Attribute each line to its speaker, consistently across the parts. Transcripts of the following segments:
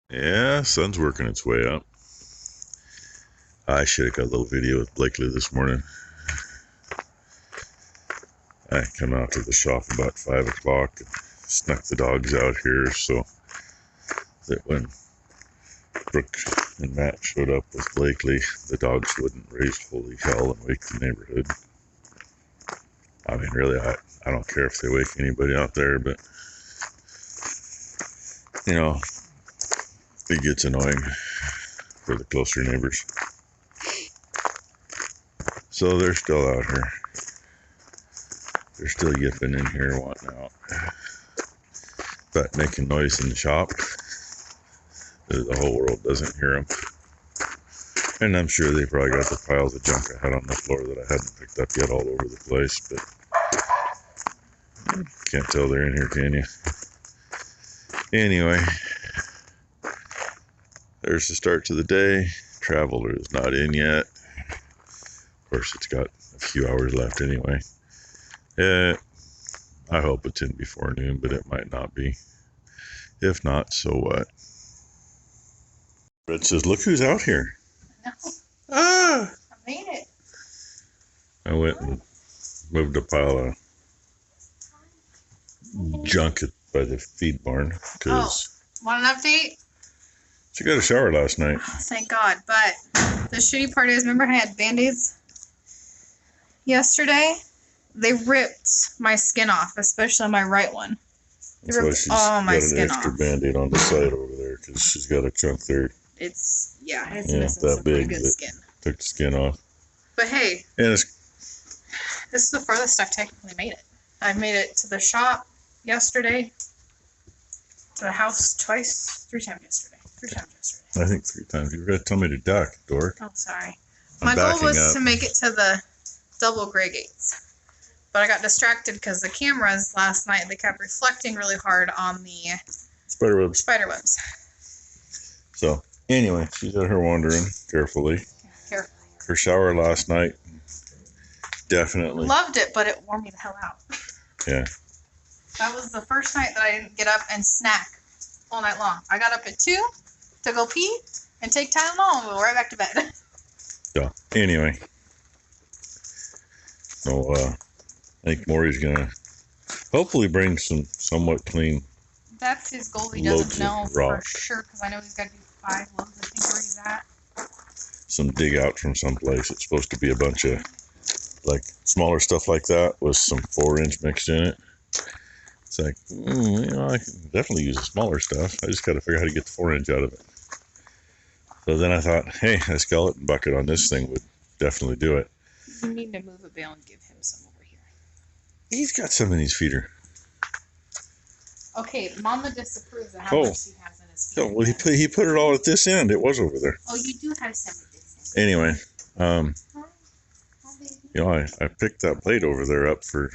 Speaker 1: Yeah, sun's working its way up. I should have got a little video with Blakely this morning. I come out to the shop about 5 o'clock and snuck the dogs out here so that when Brooke and Matt showed up with Blakely, the dogs wouldn't raise holy hell and wake the neighborhood. I mean, really, I don't care if they wake anybody out there, but, you know, it gets annoying for the closer neighbors. So they're still out here. They're still yipping in here, wanting out. But making noise in the shop, the whole world doesn't hear them. And I'm sure they probably got the piles of junk I had on the floor that I hadn't picked up yet all over the place, but can't tell they're in here, can you? Anyway, there's the start to the day. Traveler is not in yet. Of course, it's got a few hours left anyway. I hope it's in before noon, but it might not be. If not, so what? Red says, look who's out here.
Speaker 2: No.
Speaker 1: Ah!
Speaker 2: I made it.
Speaker 1: I went and moved a pile of junk by the feed barn because
Speaker 2: Want an update?
Speaker 1: she got a shower last night.
Speaker 2: Thank God. But the shitty part is, remember I had Band-Aids yesterday? They ripped my skin off, especially my right one.
Speaker 1: That's why she's
Speaker 2: all my
Speaker 1: got an
Speaker 2: skin
Speaker 1: extra
Speaker 2: off.
Speaker 1: Band-Aid on the side over there because she's got a chunk there.
Speaker 2: It's
Speaker 1: Yeah,
Speaker 2: missing
Speaker 1: that
Speaker 2: some pretty
Speaker 1: big
Speaker 2: good
Speaker 1: that
Speaker 2: skin.
Speaker 1: took the skin off.
Speaker 2: But hey,
Speaker 1: And
Speaker 2: this is the furthest I've technically made it. I've made it to the shop yesterday, to the house twice, 3 times yesterday. 3 times yesterday.
Speaker 1: I think 3 times. You were going to tell me to duck, dork.
Speaker 2: Oh, sorry.
Speaker 1: I'm
Speaker 2: My goal
Speaker 1: backing
Speaker 2: was
Speaker 1: up.
Speaker 2: to make it to the double gray gates. But I got distracted because the cameras last night, they kept reflecting really hard on the
Speaker 1: Spiderwebs.
Speaker 2: spider webs.
Speaker 1: So, anyway, she's out here wandering carefully.
Speaker 2: Carefully.
Speaker 1: Her shower last night, definitely.
Speaker 2: Loved it, but it wore me the hell out.
Speaker 1: Yeah.
Speaker 2: That was the first night that I didn't get up and snack all night long. I got up at 2 to go pee and take Tylenol and go right back to bed.
Speaker 1: So, anyway. So, I think Mory's going to hopefully bring some somewhat clean.
Speaker 2: That's his goal. He
Speaker 1: Loads
Speaker 2: doesn't know
Speaker 1: of
Speaker 2: for
Speaker 1: rock.
Speaker 2: sure because I know he's got to do 5 loads. I think where he's at.
Speaker 1: Some dig out from someplace. It's supposed to be a bunch of like smaller stuff like that with some 4-inch mixed in it. It's like, I can definitely use the smaller stuff. I just got to figure out how to get the 4-inch out of it. So then I thought, hey, a skeleton bucket on this thing would definitely do it.
Speaker 2: You need to move a bale and give him some over here.
Speaker 1: He's got some in his feeder.
Speaker 2: Okay, Mama disapproves of how much he has in his feeder.
Speaker 1: Oh, well, he put it all at this end. It was over there.
Speaker 2: Oh, you do have some of this.
Speaker 1: Anyway, I picked that plate over there up for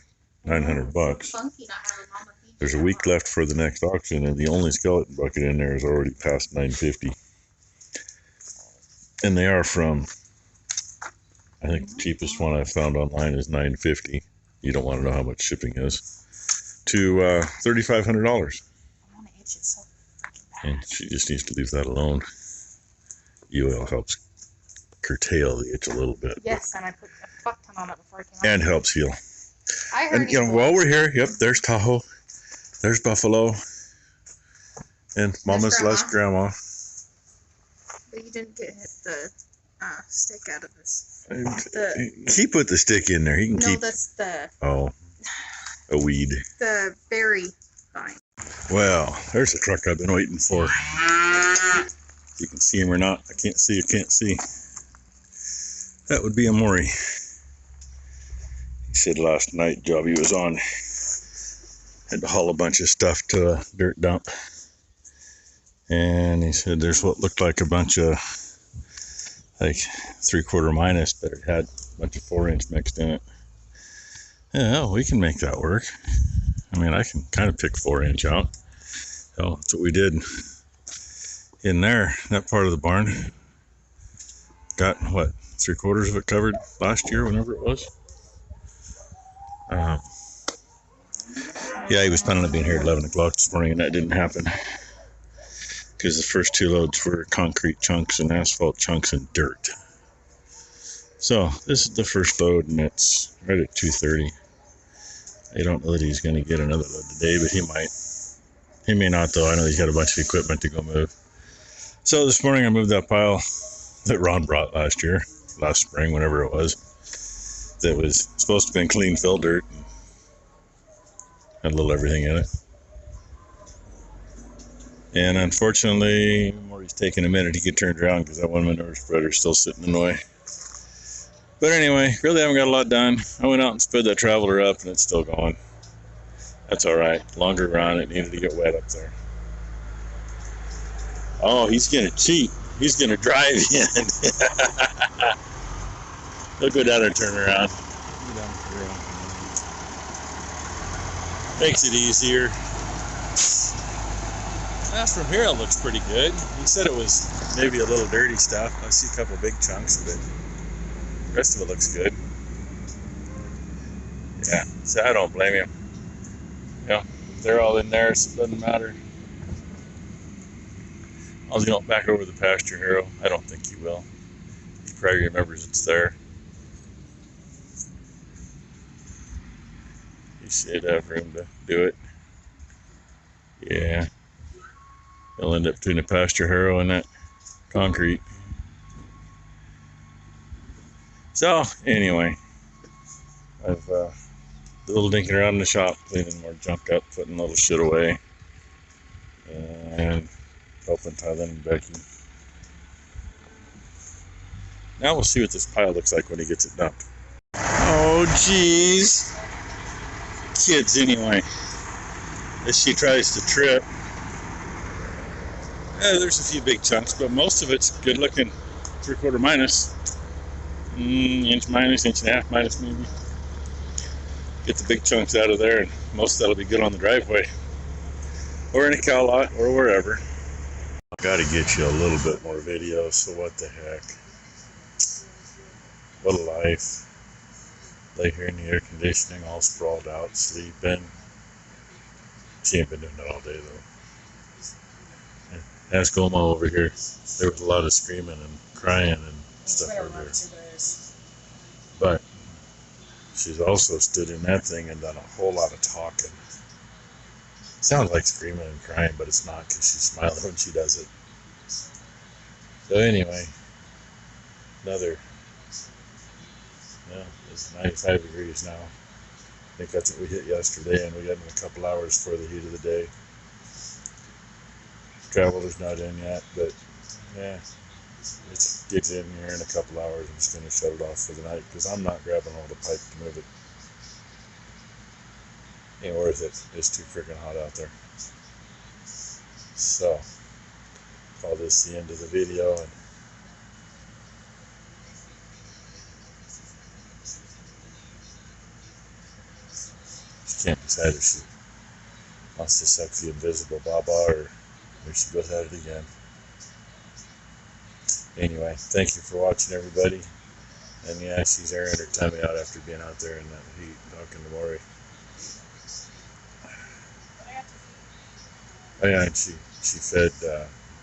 Speaker 1: $900.
Speaker 2: Funky not having Mama feed
Speaker 1: There's
Speaker 2: you
Speaker 1: a
Speaker 2: that
Speaker 1: week
Speaker 2: much.
Speaker 1: left for the next auction, and the only skeleton bucket in there is already past $950. And they are from, I think the cheapest one I found online is $950. You don't want to know how much shipping is. To $3,500.
Speaker 2: I want to itch it so freaking bad.
Speaker 1: And she just needs to leave that alone. UL helps curtail the itch a little bit.
Speaker 2: Yes, and I put a fuck ton on it before I came out.
Speaker 1: And helps heal.
Speaker 2: I heard
Speaker 1: And while we're here, yep, there's Tahoe. There's Buffalo. And Mama's last grandma.
Speaker 2: But you didn't get the stick out of this.
Speaker 1: He put the stick in there. He can keep.
Speaker 2: No, that's the
Speaker 1: A weed.
Speaker 2: the berry vine.
Speaker 1: Well, there's the truck I've been waiting for. You can see him or not. I can't see. That would be a Mory. He said last night job he was on had to haul a bunch of stuff to a dirt dump. And he said there's what looked like a bunch of like 3/4 minus that had a bunch of 4-inch mixed in it. Yeah, we can make that work. I mean, I can kind of pick 4-inch out. So that's what we did in there, that part of the barn. Got, what, 3/4 of it covered last year, whenever it was. Yeah, he was planning on being here at 11 o'clock this morning, and that didn't happen. because the first 2 loads were concrete chunks and asphalt chunks and dirt. So this is the first load, and it's right at 2:30. I don't know that he's going to get another load today, but he might. He may not, though. I know he's got a bunch of equipment to go move. So this morning I moved that pile that Ron brought last spring, whenever it was, that was supposed to have been clean fill dirt and had a little everything in it. And unfortunately, Mory's taking a minute to get turned around because that one manure spreader's still sitting in the way. But anyway, really haven't got a lot done. I went out and sped that traveler up and it's still going. That's all right. Longer run. It needed to get wet up there. Oh, he's going to cheat. He's going to drive in. He'll go down and turn around. Makes it easier. From here it looks pretty good. He said it was maybe a little dirty stuff. I see a couple big chunks of it. The rest of it looks good. Yeah, so I don't blame you. Yeah, they're all in there, so it doesn't matter. I'll go back over the pasture harrow. I don't think he will. He probably remembers it's there. He should have room to do it. Yeah. He'll end up doing a pasture harrow and that concrete. So, anyway, I've a little dinking around in the shop, cleaning more junk up, putting a little shit away, and helping Tyler and Becky. Now we'll see what this pile looks like when he gets it dumped. Oh, jeez. Kids, anyway. As she tries to trip. There's a few big chunks, but most of it's good looking 3/4 minus. Inch minus, inch and a half minus maybe. Get the big chunks out of there, and most of that'll be good on the driveway. Or in a cow lot, or wherever. I've got to get you a little bit more video, so what the heck. What a life. Lay here in the air conditioning, all sprawled out, sleeping. She ain't been doing that all day, though. Ask Oma over here. There was a lot of screaming and crying and stuff over there. But she's also stood in that thing and done a whole lot of talking. Sounds like screaming and crying, but it's not because she's smiling when she does it. So anyway, it's 95 degrees now. I think that's what we hit yesterday, and we got in a couple hours for the heat of the day. Traveler's not in yet, but yeah, it gets in here in a couple hours. I'm just going to shut it off for the night because I'm not grabbing all the pipe to move it. Ain't worth it. It's too freaking hot out there. So, call this the end of the video. And she can't decide if she wants to suck the invisible baba or we should go at it again. Anyway, thank you for watching, everybody. And yeah, she's airing her tummy out after being out there in that heat talking to Mory. Oh yeah, and she fed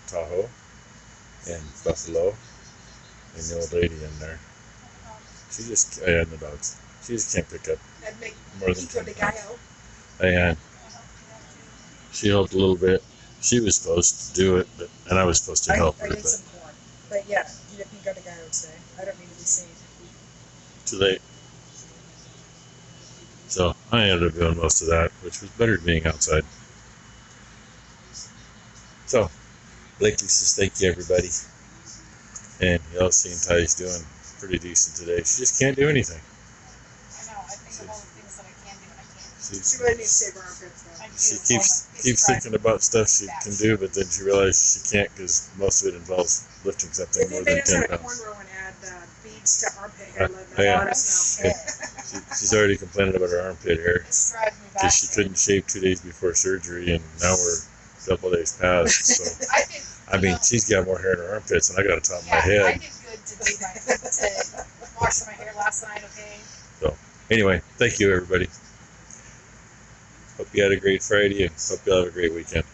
Speaker 1: Tahoe and Buffalo and the old lady in there. She just, and the dogs. She just can't pick up more than 10 pounds. And she helped a little bit. She was supposed to do it, and I was supposed to help her.
Speaker 3: I did some corn. But yeah, you didn't go to Guy today. I don't need to be seen.
Speaker 1: Too late. So I ended up doing most of that, which was better than being outside. So, Blakely says thank you, everybody. And Elsie and Ty's doing pretty decent today. She just can't do anything.
Speaker 2: I know. I think of all the things that I can do and I can't.
Speaker 3: She really needs to save her armpits, though.
Speaker 1: She keeps thinking about stuff she can do, but then she realizes she can't because most of it involves lifting something more than 10 pounds.
Speaker 3: Corn row and add beads to armpit hair, let us know.
Speaker 1: She's already complaining about her armpit hair because she couldn't shave 2 days before surgery, and now we're a couple days past. So I mean, she's got more hair in her armpits than I got on top of my head.
Speaker 2: I did good to wash my hair last night. Okay.
Speaker 1: So anyway, thank you, everybody. Hope you had a great Friday and hope you have a great weekend.